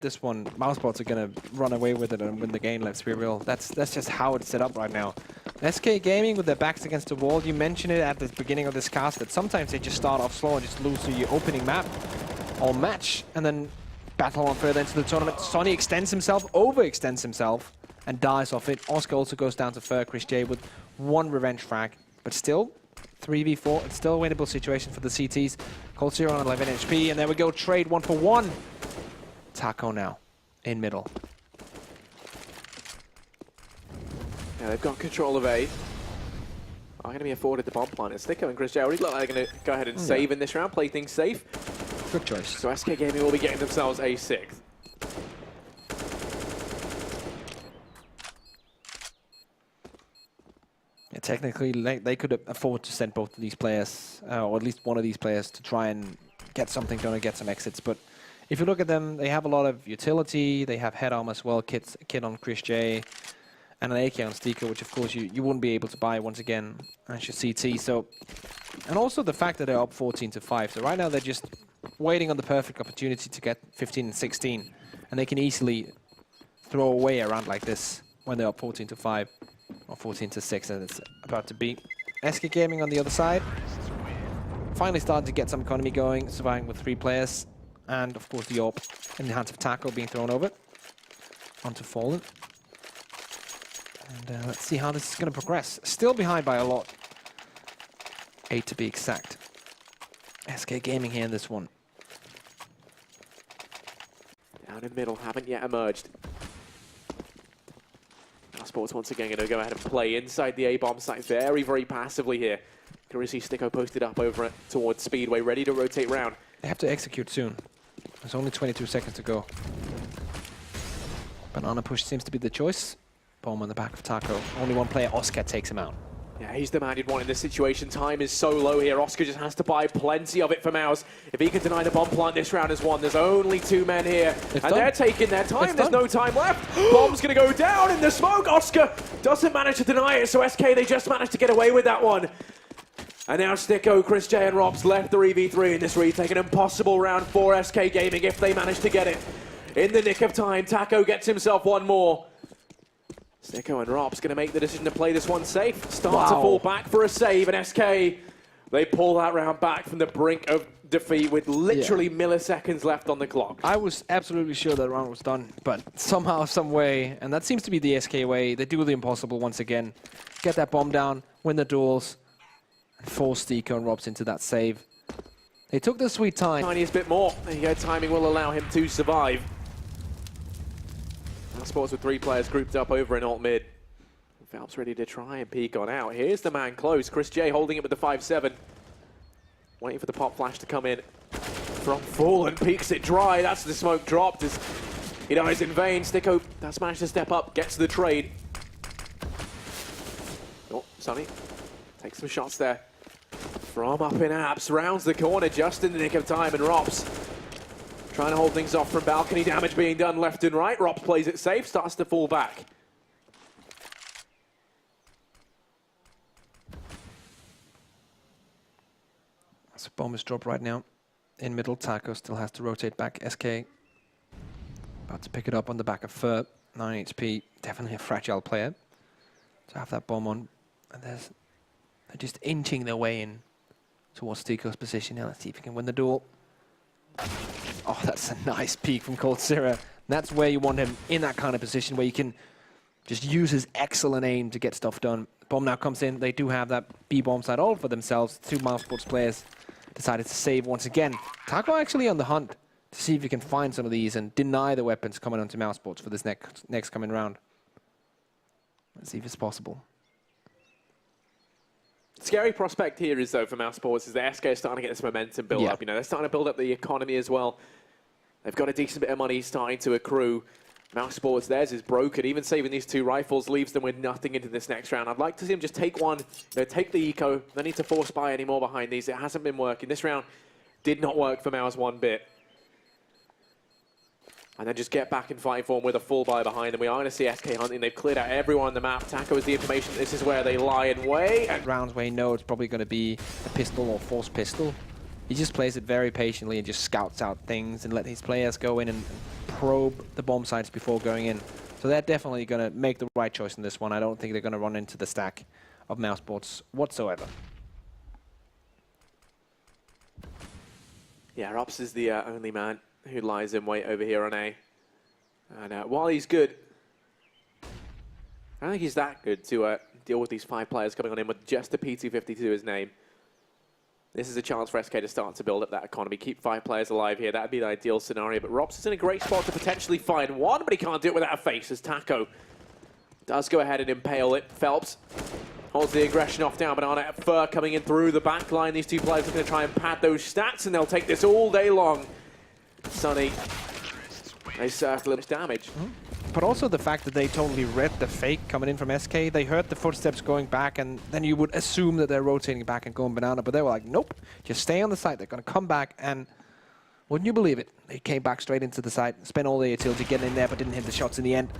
this one, Mousesports are going to run away with it and win the game, let's be real. That's just how it's set up right now. SK Gaming with their backs against the wall, you mentioned it at the beginning of this cast, that sometimes they just start off slow and just lose to your opening map or match, and then battle on further into the tournament. Sonny extends himself, overextends himself, and dies off it. Oscar also goes down to Fur, Chris J with one revenge frag, but still, 3v4, it's still a winnable situation for the CTs. Cold Zero on 11 HP, and there we go, trade 1-for-1. Taco now, in middle. Yeah, they've got control of A. Are going to be afforded the bomb plant. And Sticko and Chris J already look like they're going to go ahead and save in this round, play things safe. Good choice. So SK Gaming will be getting themselves a 6th. Yeah, technically, they could afford to send both of these players, or at least one of these players, to try and get something done and get some exits. But if you look at them, they have a lot of utility. They have head armor as well, kit on Chris J, and an AK on Stika, which of course you wouldn't be able to buy once again as your CT. So, and also the fact that they're up 14-5. So right now they're just waiting on the perfect opportunity to get 15 and 16, and they can easily throw away a round like this when they're up 14-5 or 14-6, and it's about to be. SK Gaming on the other side, finally starting to get some economy going, surviving with 3 players, and of course the AWP in the hands of Taco being thrown over onto Fallen. And let's see how this is going to progress. Still behind by a lot. 8 to be exact. SK Gaming here in this one. Down in the middle, haven't yet emerged. Mousesports once again going to go ahead and play inside the A-bomb site very, very passively here. Can we see Sticko posted up over towards Speedway, ready to rotate round. They have to execute soon. There's only 22 seconds to go. Banana push seems to be the choice. Bomb on the back of Taco. Only one player, Oscar, takes him out. Yeah, he's the man you'd want in this situation. Time is so low here. Oscar just has to buy plenty of it for Mouse. If he can deny the bomb plant this round as one, there's only 2 men here. They're taking their time. There's no time left. Bomb's going to go down in the smoke. Oscar doesn't manage to deny it, so SK, they just managed to get away with that one. And now Sticko, Chris J and Robs left 3v3 in this retake. An impossible round for SK Gaming if they manage to get it. In the nick of time, Taco gets himself one more. Sticko and Rob's going to make the decision to play this one safe. Start to fall back for a save, and SK, they pull that round back from the brink of defeat with literally milliseconds left on the clock. I was absolutely sure that round was done, but somehow, some way, and that seems to be the SK way, they do the impossible once again. Get that bomb down, win the duels, and force Sticko and Robs into that save. They took their sweet time. Tiniest bit more. There you go, timing will allow him to survive. Mousesports with 3 players grouped up over in alt mid. Valve's ready to try and peek on out. Here's the man close. Chris J holding it with the 5-7. Waiting for the pop flash to come in. From Fallen, peeks it dry. That's the smoke dropped as he dies in vain. Sticko has managed to step up, gets the trade. Oh, Sonny takes some shots there. From up in apps, rounds the corner just in the nick of time, and Robs trying to hold things off from balcony damage being done left and right. Robs plays it safe, starts to fall back. So bomb is dropped right now. In middle, Taco still has to rotate back. SK about to pick it up on the back of Fur. 9 HP, definitely a fragile player to have that bomb on. And they're just inching their way in towards Sticko's position. Now let's see if he can win the duel. Oh, that's a nice peek from Cold Zero. That's where you want him, in that kind of position where you can just use his excellent aim to get stuff done. Bomb now comes in. They do have that B-bomb side all for themselves. 2 Mousesports players decided to save once again. Taco actually on the hunt to see if he can find some of these and deny the weapons coming onto Mousesports for this next coming round. Let's see if it's possible. Scary prospect here is, though, for Mousesports, is that SK is starting to get this momentum built up. You know, they're starting to build up the economy as well. They've got a decent bit of money starting to accrue. Mousesports, theirs is broken. Even saving these 2 rifles leaves them with nothing into this next round. I'd like to see them just take one, take the eco. No need to force buy any more behind these. It hasn't been working. This round did not work for Mouse one bit. And then just get back in fighting form with a full buy behind them. We are going to see SK hunting. They've cleared out everyone on the map. Taco is the information. This is where they lie and wait. And rounds where you know it's probably going to be a pistol or forced pistol. He just plays it very patiently and just scouts out things and let his players go in and probe the bomb sites before going in. So they're definitely going to make the right choice in this one. I don't think they're going to run into the stack of Mousesports whatsoever. Yeah, Rops is the only man who lies in wait over here on A. And while he's good, I don't think he's that good to deal with these 5 players coming on in with just a P250 to his name. This is a chance for SK to start to build up that economy, keep 5 players alive here. That would be the ideal scenario, but Rops is in a great spot to potentially find one, but he can't do it without a face as Taco does go ahead and impale it. Phelps holds the aggression off down. Banana Fur coming in through the back line. These 2 players are going to try and pad those stats, and they'll take this all day long. Sunny, they circle him damage. But also the fact that they totally read the fake coming in from SK. They heard the footsteps going back, and then you would assume that they're rotating back and going banana. But they were like, nope, just stay on the site. They're going to come back, and wouldn't you believe it? They came back straight into the site, spent all the utility getting in there, but didn't hit the shots in the end.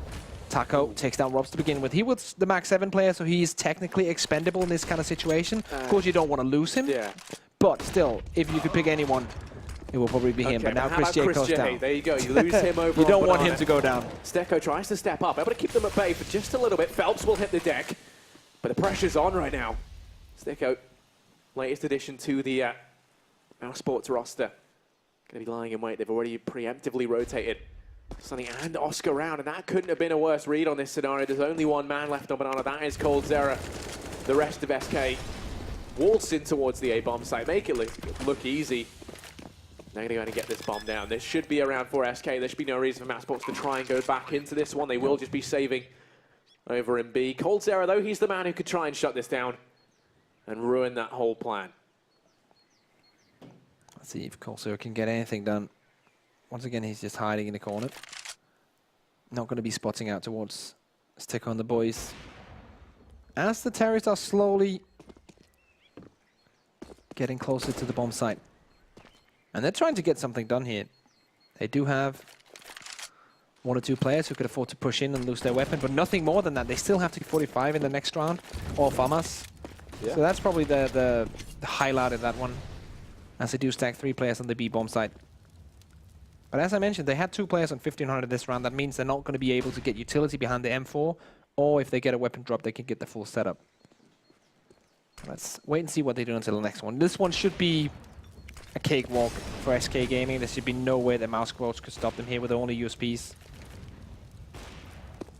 Taco takes down Robs to begin with. He was the max 7 player, so he's technically expendable in this kind of situation. Of course, you don't want to lose him. Yeah. But still, if you could pick anyone, it will probably be him. But now Chris J goes down. There you go. You lose him over. You don't want him to go down. Stecco tries to step up, able to keep them at bay for just a little bit. Phelps will hit the deck, but the pressure's on right now. Stecco, latest addition to the Mousesports roster. Going to be lying in wait. They've already preemptively rotated Sunny and Oscar round, and that couldn't have been a worse read on this scenario. There's only one man left on Banana. That is coldzera. The rest of SK waltz in towards the A-bomb site. Make it look easy. They're going to go and get this bomb down. This should be around for SK. There should be no reason for Mousesports to try and go back into this one. They will just be saving over in B. coldzera, though, he's the man who could try and shut this down and ruin that whole plan. Let's see if coldzera can get anything done. Once again, he's just hiding in the corner. Not going to be spotting out towards Stick on the boys. As the terrorists are slowly getting closer to the bomb site. And they're trying to get something done here. They do have 1 or 2 players who could afford to push in and lose their weapon, but nothing more than that. They still have to get 45 in the next round, or FAMAS. Yeah. So that's probably the highlight of that one, as they do stack 3 players on the B bomb site. But as I mentioned, they had 2 players on 1500 this round. That means they're not going to be able to get utility behind the M4, or if they get a weapon drop, they can get the full setup. Let's wait and see what they do until the next one. This one should be a cakewalk for SK Gaming. There should be no way that Mousesports could stop them here with only USPs.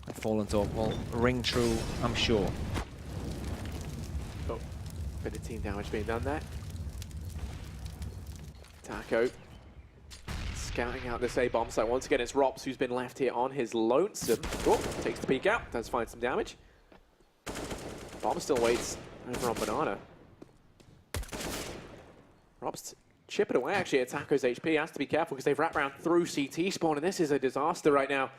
And Fallen Thought will ring true, I'm sure. Oh, bit of team damage being done there. Taco scouting out this A-bomb site. Once again, it's Rops who's been left here on his lonesome. Oh, takes the peek out, does find some damage. Bomb still waits over on Banana. Rops chip it away, actually, at Taco's HP. Has to be careful because they've wrapped around through CT spawn, and this is a disaster right now.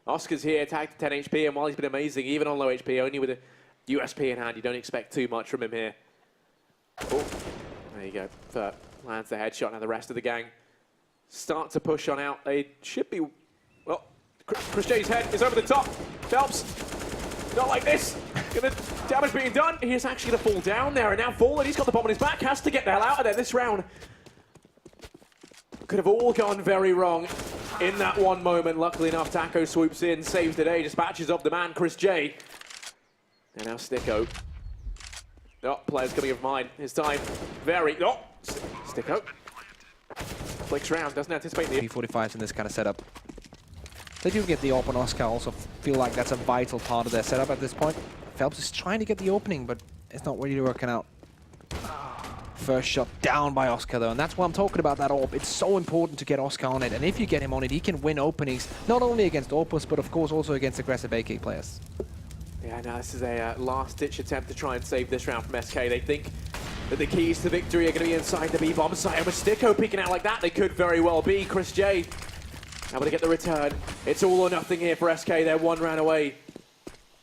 Oscar's here, tagged to 10 HP, and while he's been amazing, even on low HP, only with a USP in hand, you don't expect too much from him here. Oh, there you go. Furt lands the headshot. Now the rest of the gang start to push on out. They should be... Well, Chris J's head is over the top. Phelps, not like this. Damage being done. He's actually going to fall down there, and now Fallen, he's got the bomb on his back, has to get the hell out of there this round. Could have all gone very wrong in that one moment. Luckily enough, Taco swoops in, saves the day, dispatches of the man, Chris J. And now Sticko. Oh, players coming of mine. His time very... Oh, Sticko. Flicks round, doesn't anticipate the... P45s in this kind of setup. They do get the open. Oscar also feel like that's a vital part of their setup at this point. Phelps is trying to get the opening, but it's not really working out. First shot down by Oscar, though, and that's why I'm talking about that AWP. It's so important to get Oscar on it, and if you get him on it, he can win openings, not only against Opus, but of course also against aggressive AK players. Yeah, no, this is a last-ditch attempt to try and save this round from SK. They think that the keys to victory are going to be inside the B-bomb site, and with Sticko peeking out like that, they could very well be. Chris J able to get the return. It's all or nothing here for SK. They're 1 round away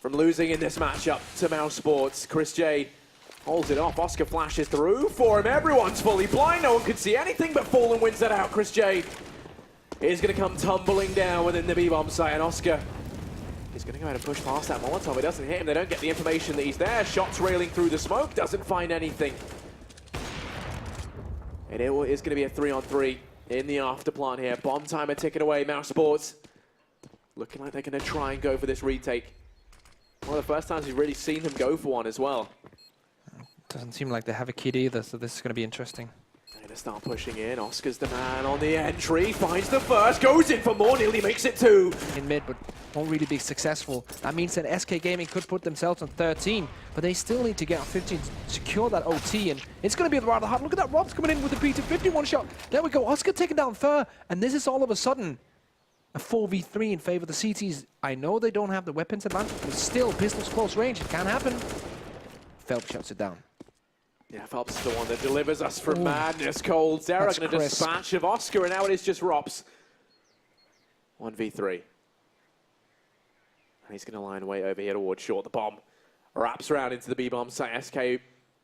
from losing in this matchup to Mousesports. Chris J holds it off. Oscar flashes through for him. Everyone's fully blind. No one can see anything, but Fallen wins that out. Chris J is going to come tumbling down within the B-bomb site, and Oscar is going to go ahead and push past that Molotov. It doesn't hit him. They don't get the information that he's there. Shots railing through the smoke. Doesn't find anything. And it is going to be a 3-on-3 in the afterplant here. Bomb timer ticking away. Mousesports looking like they're going to try and go for this retake. One of the first times we've really seen them go for one as well. Doesn't seem like they have a kid either, so this is going to be interesting. They're going to start pushing in. Oscar's the man on the entry. Finds the first. Goes in for more. Nearly makes it 2. In mid, but won't really be successful. That means that SK Gaming could put themselves on 13, but they still need to get on 15 to secure that OT, and it's going to be rather hard. Look at that. Rob's coming in with the P251 shot. There we go. Oscar taking down Fur, and this is all of a sudden a 4v3 in favor of the CTs. I know they don't have the weapons advantage, but still, pistols close range. It can happen. Phelps shuts it down. Yeah, Phelps is the one that delivers us from madness. Cold Zera going to dispatch of Oscar, and now it is just Rops. 1v3. And he's going to line way over here towards short. The bomb wraps around into the B-bomb site. SK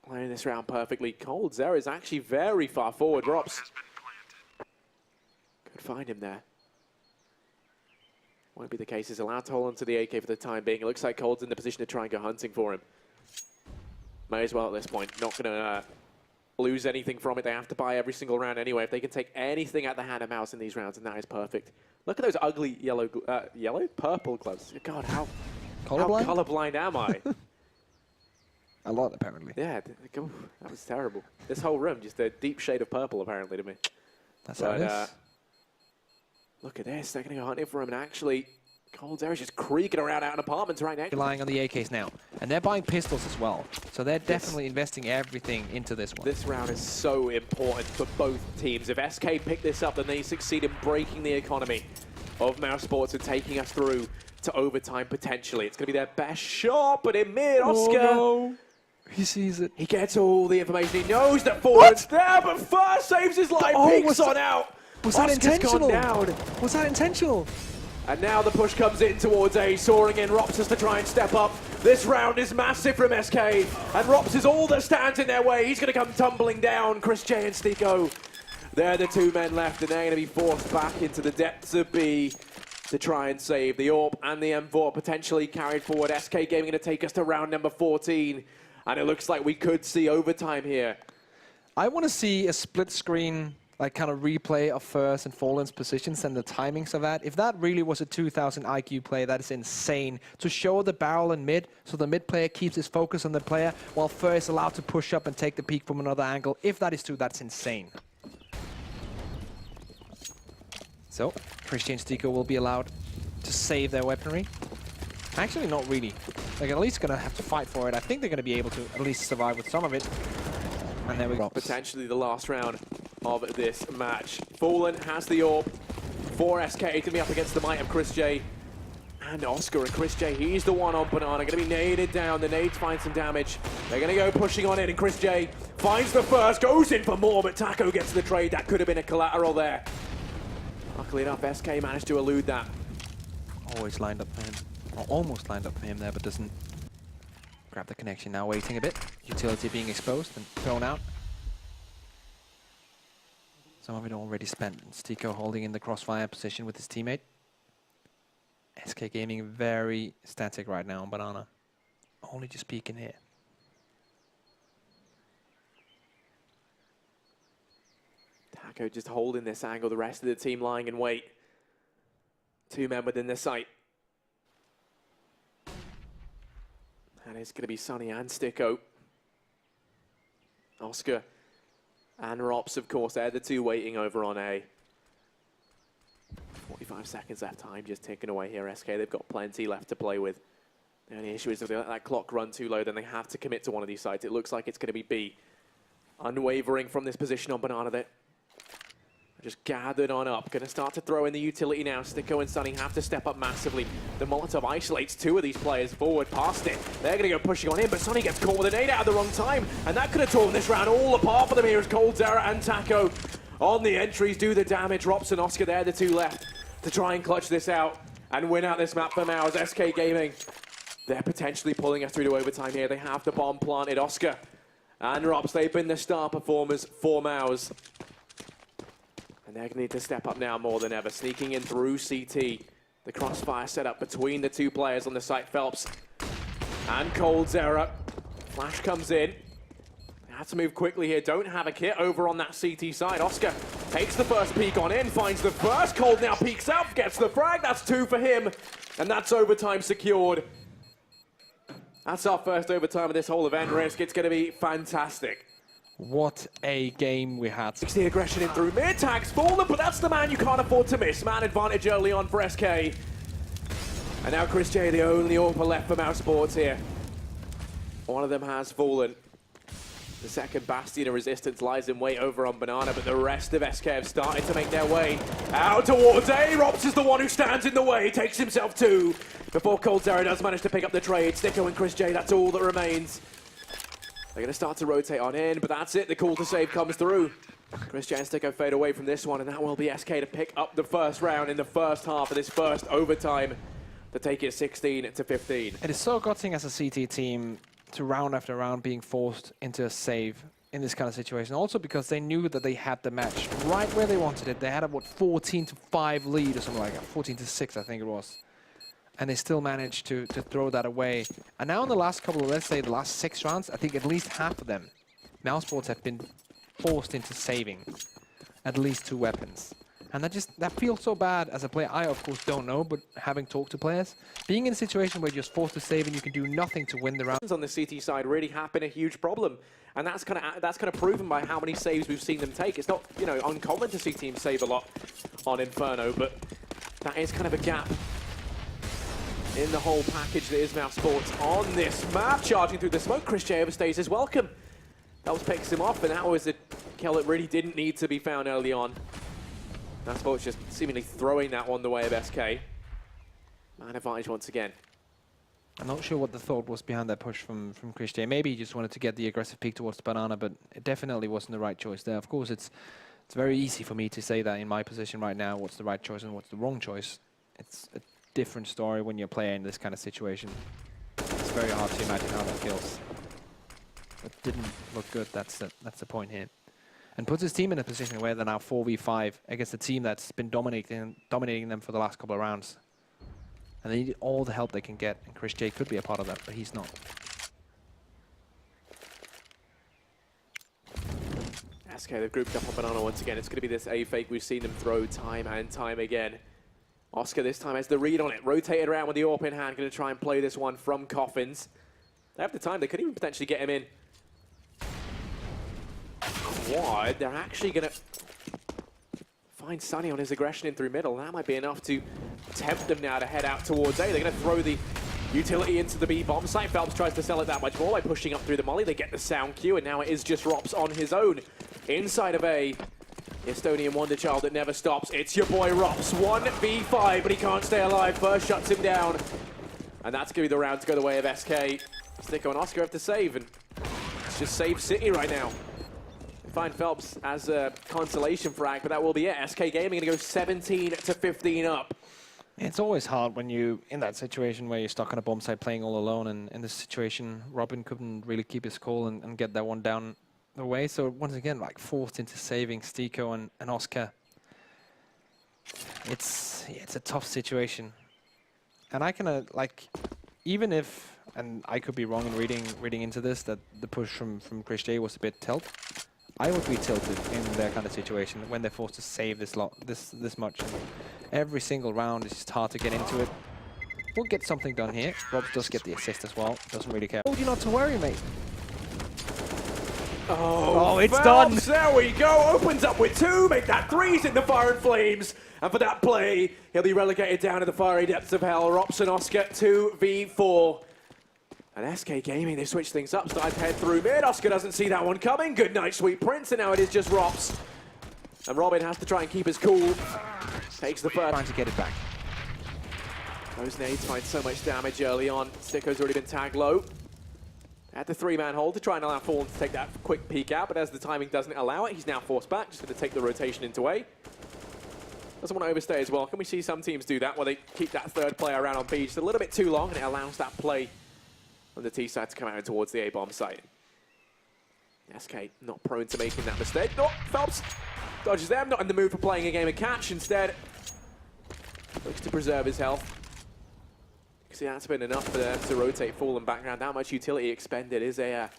playing this round perfectly. Cold Zera is actually very far forward. Rops could find him there. Won't be the case. He's allowed to hold on to the AK for the time being. It looks like Cold's in the position to try and go hunting for him. May as well at this point. Not going to lose anything from it. They have to buy every single round anyway. If they can take anything at the hand of Mouse in these rounds, and that is perfect. Look at those ugly yellow, purple gloves. God, how colorblind am I? A lot, apparently. Yeah, that was terrible. This whole room, just a deep shade of purple, apparently, to me. That's how it is. Look at this. They're going to go hunting for him, and actually, Cold Zera's just creaking around out in apartments right next. Relying on the AKs now, and they're buying pistols as well. So they're definitely investing everything into this one. This round is so important for both teams. If SK pick this up, then they succeed in breaking the economy of Mousesports and taking us through to overtime potentially. It's going to be their best shot, but in mid, Oscar. Oh, no. He sees it. He gets all the information. He knows that forward's there, but first saves his life. Peeks on out. Was that intentional? Gone down. Was that intentional? And now the push comes in towards A, soaring in. Rops has to try and step up. This round is massive from SK, and Rops is all that stands in their way. He's going to come tumbling down. Chris J and Stiko, they're the 2 men left, and they're going to be forced back into the depths of B to try and save. The AWP and the M4 potentially carried forward. SK Gaming going to take us to round number 14, and it looks like we could see overtime here. I want to see a split screen, like kind of replay of First and Fallen's positions and the timings of that. If that really was a 2000 IQ play, that is insane. To show the barrel in mid, so the mid player keeps his focus on the player, while First is allowed to push up and take the peak from another angle. If that is true, that's insane. So, Christian Stiko will be allowed to save their weaponry. Actually, not really. They're at least going to have to fight for it. I think they're going to be able to at least survive with some of it. And there we go. Potentially the last round of this match. Fallen has the AWP for SK. He's going to be up against the might of Chris J and Oscar. And Chris J, he's the one on Banana. Going to be naded down. The nades find some damage. They're going to go pushing on in, and Chris J finds the first, goes in for more, but Taco gets the trade. That could have been a collateral there. Luckily enough, SK managed to elude that. Always lined up for him. Or almost lined up for him there, but doesn't grab the connection. Now waiting a bit. Utility being exposed and thrown out. Some of it already spent. Stiko holding in the crossfire position with his teammate. SK Gaming very static right now on Banana. Only just peeking here. Taco just holding this angle, the rest of the team lying in wait. 2 men within the sight. And it's going to be Sunny and Stiko. Oscar and Rops, of course, they're the 2 waiting over on A. 45 seconds left, time just ticking away here. SK, they've got plenty left to play with. The only issue is if they let that clock run too low, then they have to commit to one of these sides. It looks like it's going to be B. Unwavering from this position on Banana there. Just gathered on up. Going to start to throw in the utility now. Stiko and Sunny have to step up massively. The Molotov isolates 2 of these players forward past it. They're going to go pushing on in, but Sunny gets caught with a nade out at the wrong time. And that could have torn this round all apart for them here as Cold Zera and Taco on the entries do the damage. Rops and Oscar, they're the 2 left to try and clutch this out and win out this map for Mouse. SK Gaming, they're potentially pulling us through to overtime here. They have the bomb planted. Oscar and Rops, they've been the star performers for Mouse. And they're going to need to step up now more than ever. Sneaking in through CT. The crossfire set up between the 2 players on the site. Phelps and Cold Zera. Flash comes in. They Have to move quickly here. Don't have a kit over on that CT side. Oscar takes the first peek on in, finds the first. Cold now peeks out, gets the frag. That's 2 for him, and that's overtime secured. That's our first overtime of this whole event, Risk. It's going to be fantastic. What a game we had. The aggression in through mid, tags fallen, but that's the man you can't afford to miss. Man advantage early on for SK. And now Chris J, the only AWPer left for Mousesports here. One of them has fallen. The second bastion of resistance lies in wait over on Banana, but the rest of SK have started to make their way out towards A. Rops is the one who stands in the way, takes himself 2. Before Cold Zero does manage to pick up the trade. Sticko and Chris J, that's all that remains. They're going to start to rotate on in, but that's it. The call to save comes through. Chris J and Sticko fade away from this one, and that will be SK to pick up the first round in the first half of this first overtime to take it 16-15. It is so gutting as a CT team to round after round being forced into a save in this kind of situation. Also because they knew that they had the match right where they wanted it. They had a, what, 14-5 lead or something like that. 14-6, I think it was. And they still managed to throw that away. And now in the last couple of, let's say the last 6 rounds, I think at least half of them, Mousesports have been forced into saving at least 2 weapons. And that feels so bad as a player. I, of course, don't know, but having talked to players, being in a situation where you're just forced to save and you can do nothing to win the round. On the CT side really have been a huge problem. And that's kind of proven by how many saves we've seen them take. It's not, you know, uncommon to see teams save a lot on Inferno, but that is kind of a gap in the whole package that is Mousesports on this map. Charging through the smoke, Chris J overstays his welcome. Phelps picks him off, and that was a kill that really didn't need to be found early on. Mousesports just seemingly throwing that one the way of SK. Man advantage once again. I'm not sure what the thought was behind that push from Chris J. Maybe he just wanted to get the aggressive peek towards the Banana, but it definitely wasn't the right choice there. Of course, it's very easy for me to say that in my position right now, what's the right choice and what's the wrong choice. It's a different story when you're playing this kind of situation. It's very hard to imagine how that feels. It didn't look good, that's the point here. And puts his team in a position where they're now 4v5 against a team that's been dominating them for the last couple of rounds. And they need all the help they can get, and Chris J could be a part of that, but he's not. SK, they've grouped up on Banana once again. It's going to be this A fake we've seen them throw time and time again. Oscar this time has the read on it, rotated around with the AWP in hand, going to try and play this one from Coffins. They have the time, they could even potentially get him in. Quad, they're actually going to find Sunny on his aggression in through middle. That might be enough to tempt them now to head out towards A. They're going to throw the utility into the B bomb site. Phelps tries to sell it that much more by pushing up through the molly. They get the sound cue, and now it is just Rops on his own. Inside of A, the Estonian wonder child that never stops. It's your boy Rops, 1v5, but he can't stay alive. First shuts him down. And that's going to be the round to go the way of SK. Sticko and Oscar have to save, and it's just save city right now. Find Phelps as a consolation frag, but that will be it. SK Gaming going to go 17-15 up. It's always hard when you in that situation where you're stuck on a bomb site playing all alone, and in this situation, Robin couldn't really keep his cool and get that one down the way. So once again, like forced into saving Sticko and Oscar. It's a tough situation, and I kind of like, even if, and I could be wrong in reading into this, that the push from Chris J was a bit tilt. I would be tilted in that kind of situation when they're forced to save this much. And every single round is just hard to get into it. We'll get something done here. Rob does get the assist as well. Doesn't really care. Told you not to worry, mate. Oh, it's Phelps, done. There we go. Opens up with 2. Make that 3's in the fire and flames. And for that play, he'll be relegated down to the fiery depths of hell. Rops and Oscar 2v4. And SK Gaming, they switch things up, start to head through mid. Oscar doesn't see that one coming. Good night, Sweet Prince, and now it is just Rops. And Robin has to try and keep his cool. Takes the first. Trying to get it back. Those nades find so much damage early on. Sticko's already been tagged low. At the 3-man hold to try and allow Fallen to take that quick peek out, but as the timing doesn't allow it, he's now forced back, just going to take the rotation into A. Doesn't want to overstay as well. Can we see some teams do that, where they keep that third player around on B just a little bit too long, and it allows that play on the T side to come out towards the A-bomb site. SK not prone to making that mistake. Oh, Phelps dodges them, not in the mood for playing a game of catch. Instead, looks to preserve his health. You can see that's been enough for them to rotate Fallen background. That much utility expended is a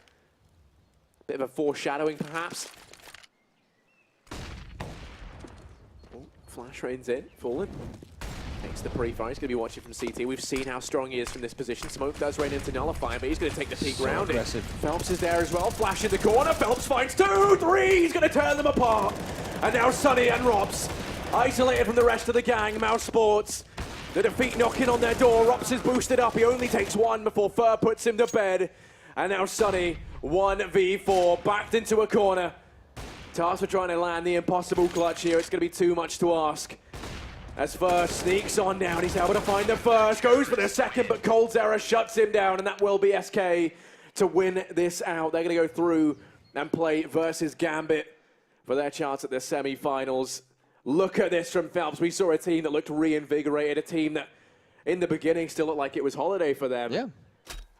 Bit of a foreshadowing, perhaps. Oh, flash rains in, Fallen. Takes the pre-fire. He's going to be watching from CT. We've seen how strong he is from this position. Smoke does rain into Nullify, but he's going to take the peek round it. Phelps is there as well. Flash in the corner. Phelps finds 2, 3. He's going to turn them apart. And now Sunny and Robs, isolated from the rest of the gang. Mousesports, the defeat knocking on their door. Robs is boosted up. He only takes 1 before Fur puts him to bed. And now Sunny, 1v4, backed into a corner. Tasked for trying to land the impossible clutch here. It's going to be too much to ask. As Fur sneaks on down, he's able to find the first, goes for the second, but Cold's error shuts him down, and that will be SK to win this out. They're going to go through and play versus Gambit for their chance at the semi-finals. Look at this from Phelps. We saw a team that looked reinvigorated, a team that in the beginning still looked like it was holiday for them. Yeah.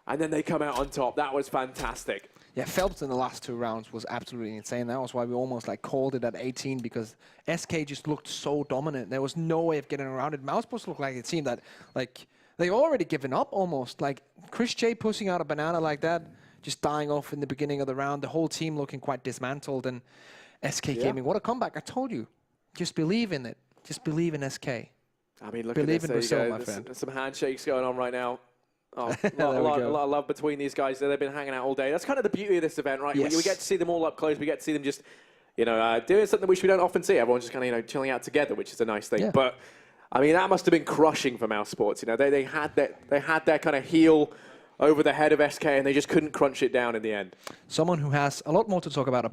And then they come out on top. That was fantastic. Yeah, Phelps in the last 2 rounds was absolutely insane. That was why we almost like called it at 18, because SK just looked so dominant. There was no way of getting around it. Mousesports looked like it seemed that like they've already given up almost. Like Chris J pushing out a banana like that, just dying off in the beginning of the round. The whole team looking quite dismantled, and SK came in. What a comeback! I told you, just believe in it. Just believe in SK. I mean, look believe at in this. Brazil, my friend. There's some handshakes going on right now. Oh, a There we lot go. of love between these guys. They've been hanging out all day. That's kind of the beauty of this event, right? Yes. We get to see them all up close. We get to see them just, doing something which we don't often see. Everyone's just kind of, chilling out together, which is a nice thing. Yeah. But I mean, that must have been crushing for Mousesports. They had their kind of heel over the head of SK, and they just couldn't crunch it down in the end. Someone who has a lot more to talk about